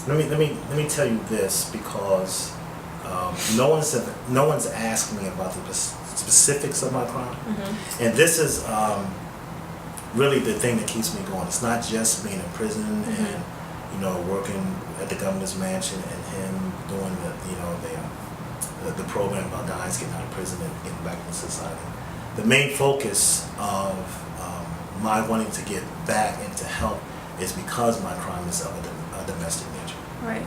let me tell you this, because no one's asked me about the specifics of my crime, and this is really the thing that keeps me going. It's not just being in prison and working at the governor's mansion and him doing the program about guys getting out of prison and getting back into society. The main focus of my wanting to get back into help is because my crime is of a domestic nature. Right.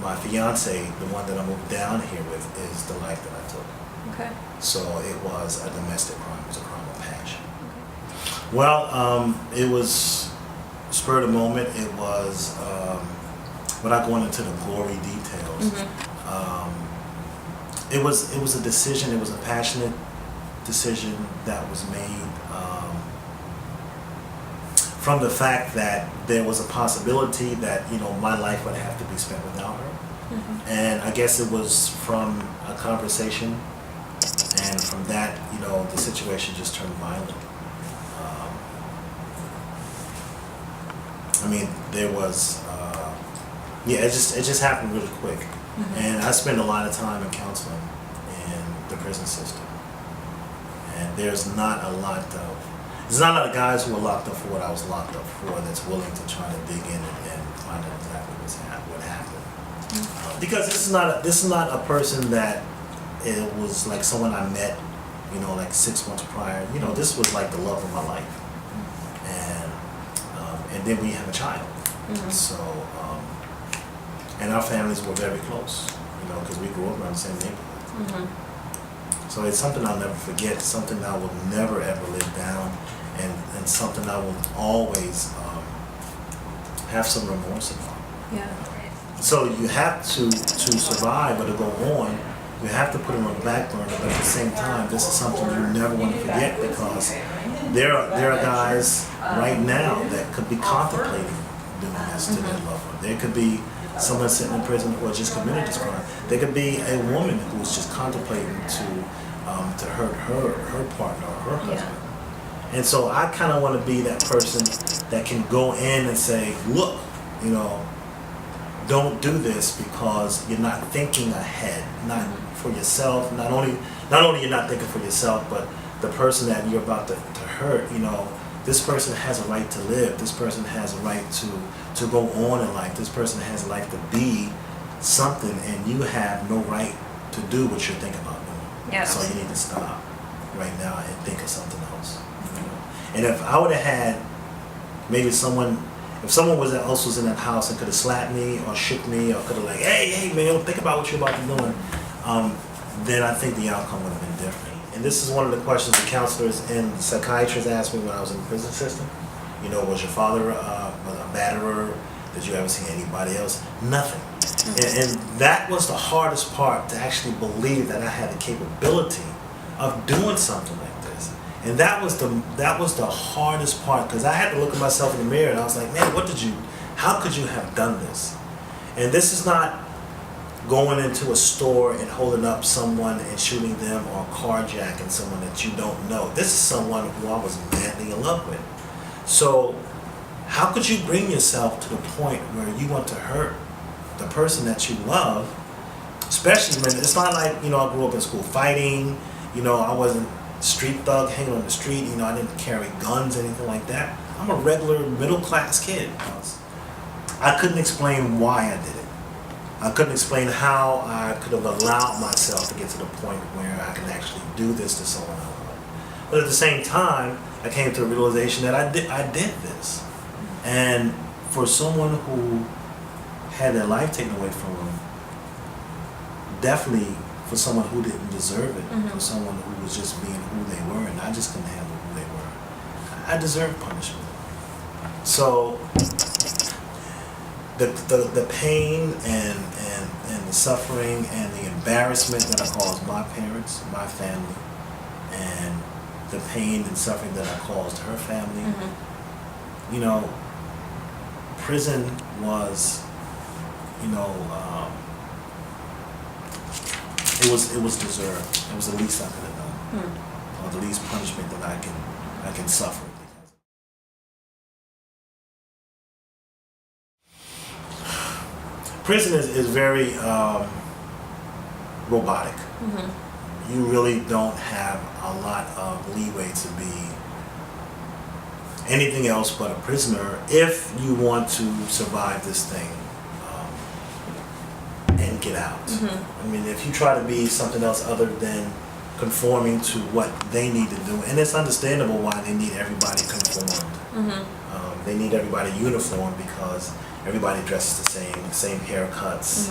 My fiance, the one that I moved down here with, is the life that I took. Okay. So it was a domestic crime. It was a crime of passion. Okay. Well, it was spur of the moment. It was, without going into the gory details, it was a decision. It was a passionate decision that was made from the fact that there was a possibility that my life would have to be spent without her, and I guess it was from a conversation, and from that the situation just turned violent. I mean, there was it just happened really quick, and I spent a lot of time in counseling in the prison system, and there's not a lot of guys who are locked up for what I was locked up for that's willing to try to dig in and find out exactly what happened. Because this is not a person that it was like someone I met, like 6 months prior. This was like the love of my life, and then we have a child. So, and our families were very close, because we grew up around the same neighborhood. So it's something I'll never forget, something I will never ever live down, and something I will always have some remorse about. Yeah. So you have to survive or to go on, you have to put it on the back burner, but at the same time, this is something you never want to forget, because there are guys right now that could be contemplating doing this to their loved one. There could be someone sitting in prison who just committed this crime. There could be a woman who's just contemplating to hurt her partner or her husband. And so I kind of want to be that person that can go in and say, look, don't do this, because you're not thinking ahead, not for yourself. Not only you're not thinking for yourself, but the person that you're about to hurt. This person has a right to live. This person has a right to go on in life. This person has a right to be something, and you have no right to do what you're thinking about doing. Yeah. So you need to stop right now and think of something else. And if I would have had maybe if someone else was in that house and could have slapped me or shook me or could have hey man, think about what you're about to do, then I think the outcome would have been different. And this is one of the questions the counselors and the psychiatrists asked me when I was in the prison system. Was your father a batterer? Did you ever see anybody else? Nothing. And that was the hardest part, to actually believe that I had the capability of doing something like this. And that was the hardest part, because I had to look at myself in the mirror and I was like, man, how could you have done this? And this is not going into a store and holding up someone and shooting them, or carjacking someone that you don't know. This is someone who I was madly in love with. So how could you bring yourself to the point where you want to hurt the person that you love, especially when it's not like, I grew up in school fighting, I wasn't street thug hanging on the street, I didn't carry guns, anything like that. I'm a regular middle class kid. I couldn't explain why I did it. I couldn't explain how I could have allowed myself to get to the point where I can actually do this to someone else. But at the same time, I came to the realization that I did this. And for someone who had their life taken away from them, definitely for someone who didn't deserve it, for someone who was just being who they were and I just couldn't handle who they were, I deserve punishment. So the pain and the suffering and the embarrassment that I caused my parents, my family, and the pain and suffering that I caused her family, prison was, it was deserved. It was the least I could have done, or the least punishment that I can suffer. prison is very robotic. You really don't have a lot of leeway to be anything else but a prisoner if you want to survive this thing and get out. I mean, if you try to be something else other than conforming to what they need to do, and it's understandable why they need everybody conformed. They need everybody uniform because everybody dresses the same haircuts.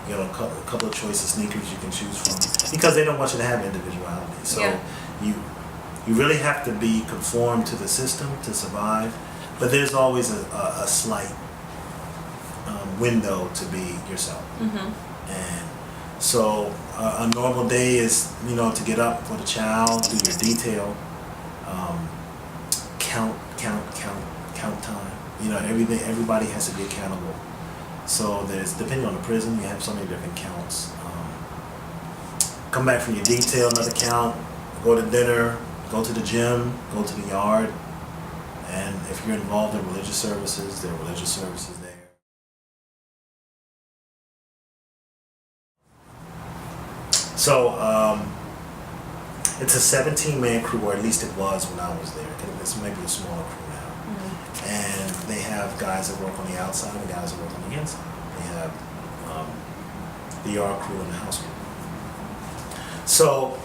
You know, a couple of choice of sneakers you can choose from because they don't want you to have individuality. So you really have to be conformed to the system to survive, but there's always a slight window to be yourself. And so a normal day is, you know, to get up for the child, do your detail, count time. You know, everybody has to be accountable. So there's, depending on the prison, you have so many different counts. Come back from your detail, another count, go to dinner, go to the gym, go to the yard, and if you're involved in religious services, there are religious services there. So it's a 17-man crew, or at least it was when I was there. It's maybe a smaller crew now. And they have guys that work on the outside and guys that work on the inside. They have the yard crew and the house crew. So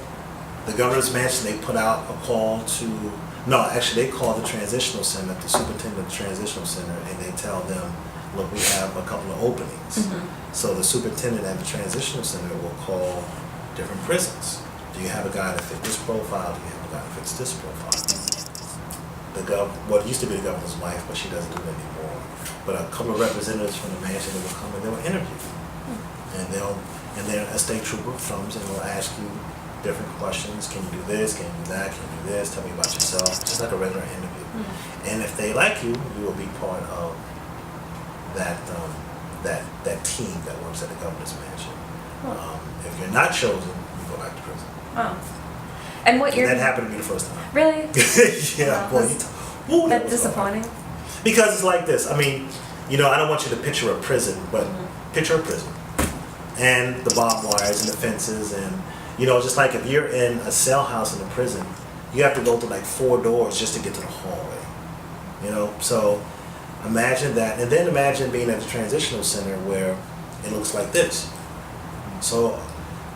the governor's mansion, they put out a call to, no, actually they call the transitional center, the superintendent of the transitional center, and they tell them, look, we have a couple of openings. So the superintendent at the transitional center will call different prisons. Do you have a guy that fits this profile? Do you have a guy that fits this profile? What used to be the governor's wife, but she doesn't do it anymore. But a couple of representatives from the mansion, they will come and they will interview you. And then a state trooper comes and will ask you different questions. Can you do this? Can you do that? Can you do this? Tell me about yourself. Just like a regular interview. And if they like you, you will be part of that team that works at the governor's mansion. If you're not chosen, you go back to prison. And what year? That happened to me the first time. Really? Yeah. That's disappointing. Because it's like this. I mean, you know, I don't want you to picture a prison, but picture a prison. And the barbed wires and the fences and, you know, just like if you're in a cell house in a prison, you have to go through like 4 doors just to get to the hallway. You know, so imagine that. And then imagine being at the transitional center where it looks like this. So,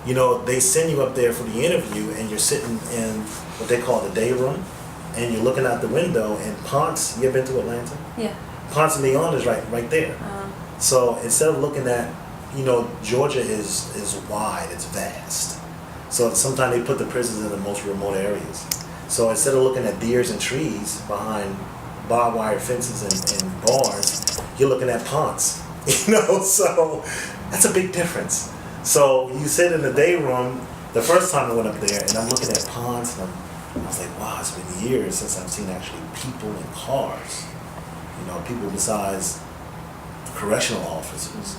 you know, they send you up there for the interview and you're sitting in what they call the day room and you're looking out the window and Ponce, you ever been to Atlanta? Yeah. Ponce and Leon is right there. So instead of looking at, you know, Georgia is wide, it's vast. So sometimes they put the prisons in the most remote areas. So instead of looking at deers and trees behind barbed wire fences and bars, you're looking at Ponce. You know, so that's a big difference. So you sit in the day room, the first time I went up there, and I'm looking at ponds, and I was like, wow, it's been years since I've seen actually people in cars. You know, people besides correctional officers.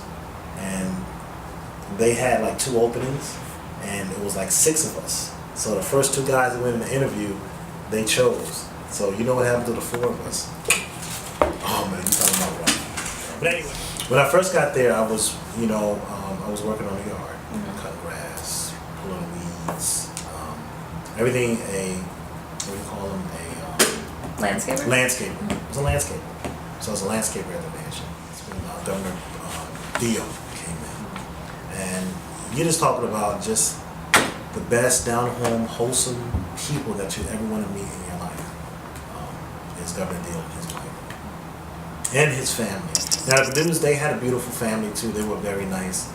And they had like 2 openings, and it was like 6 of us. So the first 2 guys that went in the interview, they chose. So you know what happened to the 4 of us? Oh man, you're talking about right. But anyway, when I first got there, I was, you know, I was working on the yard, cutting grass, pulling weeds, everything what do you call them? Landscaper? Landscaper. It was a landscaper. So I was a landscaper at the mansion. It's when Governor Dio came in. And you're just talking about just the best down-home, wholesome people that you ever want to meet in your life. Is Governor Dio and his wife. And his family. Now, the Dudes, they had a beautiful family too. They were very nice.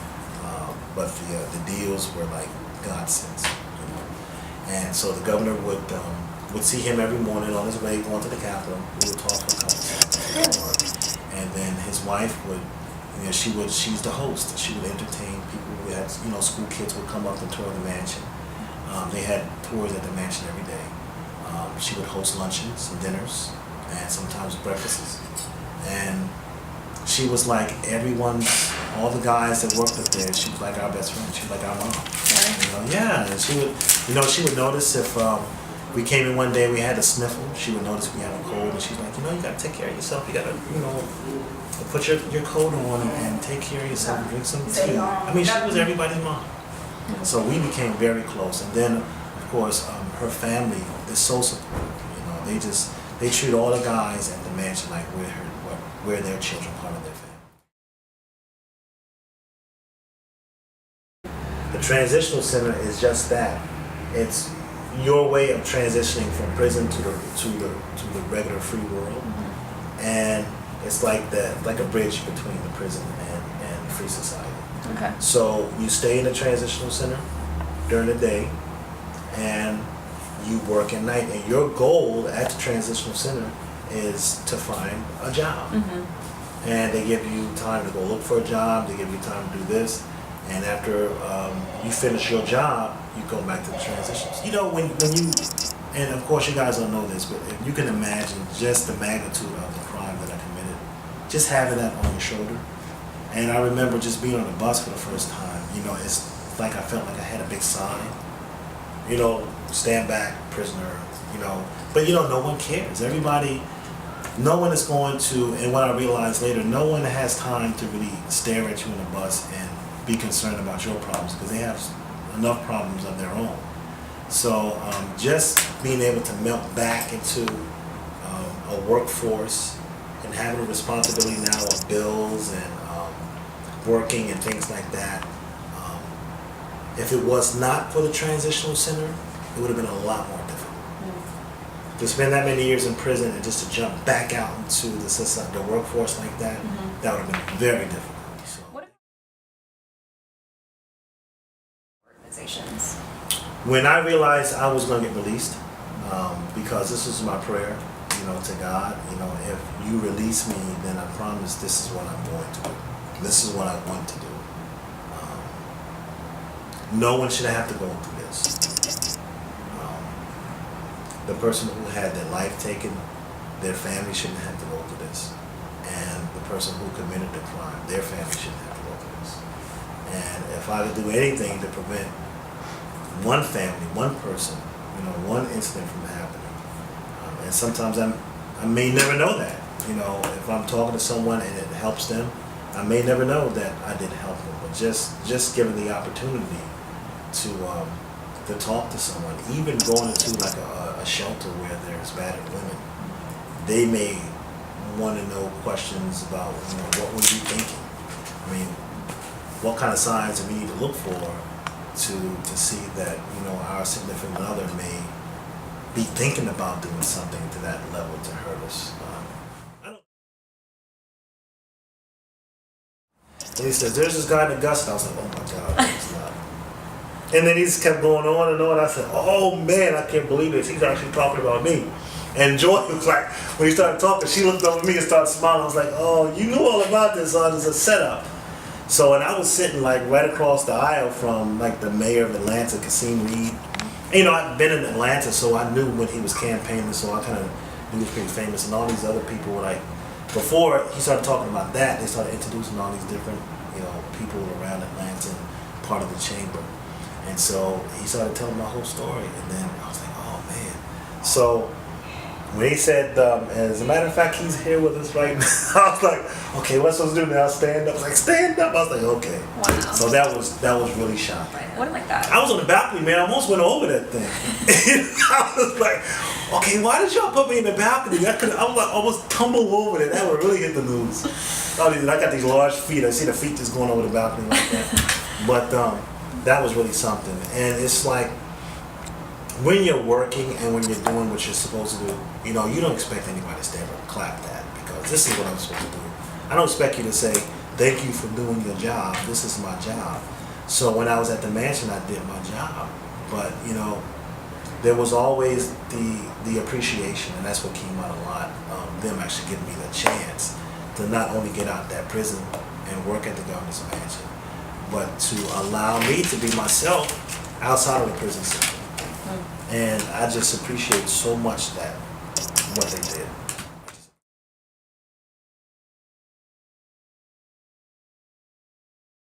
But the deals were like godsends, you know. And so the governor would see him every morning on his way going to the Capitol. We would talk for a couple of hours. And then his wife would, you know, she's the host. She would entertain people. We had, you know, school kids would come up and tour the mansion. They had tours at the mansion every day. She would host luncheons and dinners and sometimes breakfasts. And she was like all the guys that worked up there, she was like our best friend. She was like our mom. You know, yeah, and she would notice if we came in one day, we had a sniffle, she would notice we had a cold, and she's like, you know, you gotta take care of yourself. You gotta, you know, put your coat on and take care of yourself and drink some tea. I mean, she was everybody's mom. So we became very close. And then, of course, her family is so supportive. You know, they treat all the guys at the mansion like we're their children, part of their family. The transitional center is just that. It's your way of transitioning from prison to the regular free world, and it's like a bridge between the prison and free society. Okay. So you stay in the transitional center during the day, and you work at night. And your goal at the transitional center is to find a job. And they give you time to go look for a job. They give you time to do this. And after you finish your job, you go back to the transitions. You know, when you, and of course you guys don't know this, but if you can imagine just the magnitude of the crime that I committed, just having that on your shoulder. And I remember just being on the bus for the first time, you know, it's like I felt like I had a big sign, you know, stand back, prisoner, you know. But you know, no one cares. Everybody, no one is going to, and what I realized later, no one has time to really stare at you in the bus and be concerned about your problems, because they have enough problems of their own. So just being able to melt back into a workforce and having a responsibility now of bills and working and things like that. If it was not for the transitional center, it would have been a lot more difficult. To spend that many years in prison and just to jump back out into the society, the workforce like that, that would have been very difficult. So. What about organizations? When I realized I was going to get released, because this was my prayer, you know, to God, you know, if you release me, then I promise this is what I'm going to do. This is what I want to do. No one should have to go through this. The person who had their life taken, their family shouldn't have to go through this. And the person who committed the crime, their family shouldn't have to go through this. And if I could do anything to prevent one family, one person, you know, one incident from happening, and sometimes I may never know that. You know, if I'm talking to someone and it helps them, I may never know that I did help them. But just given the opportunity to talk to someone, even going into like a shelter where there's battered women, they may want to know questions about, you know, what were you thinking? I mean, what kind of signs do we need to look for to see that, you know, our significant other may be thinking about doing something to that level to hurt us. And he says, there's this guy in Augusta. I was like, oh my God, it's not. And then he just kept going on and on. I said, oh man, I can't believe this. He's actually talking about me. And Joy was like, when he started talking, she looked over at me and started smiling. I was like, oh, you knew all about this, son. It's a setup. So, and I was sitting like right across the aisle from like the mayor of Atlanta, Kasim Reed. And, you know, I'd been in Atlanta, so I knew when he was campaigning, so I kind of knew he was pretty famous. And all these other people were like, before he started talking about that, they started introducing all these different, you know, people around Atlanta and part of the chamber. And so he started telling my whole story, and then I was like, oh man. So when he said, as a matter of fact, he's here with us right now, I was like, okay, what's supposed to do now? Stand up? I was like, stand up? I was like, okay. Wow. So that was really shocking. What like that? I was on the balcony, man. I almost went over that thing. I was like, okay, why did y'all put me in the balcony? I was like almost tumble over it. That would really hit the news. I got these large feet. I see the feet just going over the balcony like that. But that was really something. And it's like, when you're working and when you're doing what you're supposed to do, you know, you don't expect anybody to stand up and clap that, because this is what I'm supposed to do. I don't expect you to say, thank you for doing your job. This is my job. So when I was at the mansion, I did my job. But, you know, there was always the appreciation, and that's what came out a lot, them actually giving me the chance to not only get out that prison and work at the governor's mansion, but to allow me to be myself outside of the prison system. And I just appreciate so much that what they did.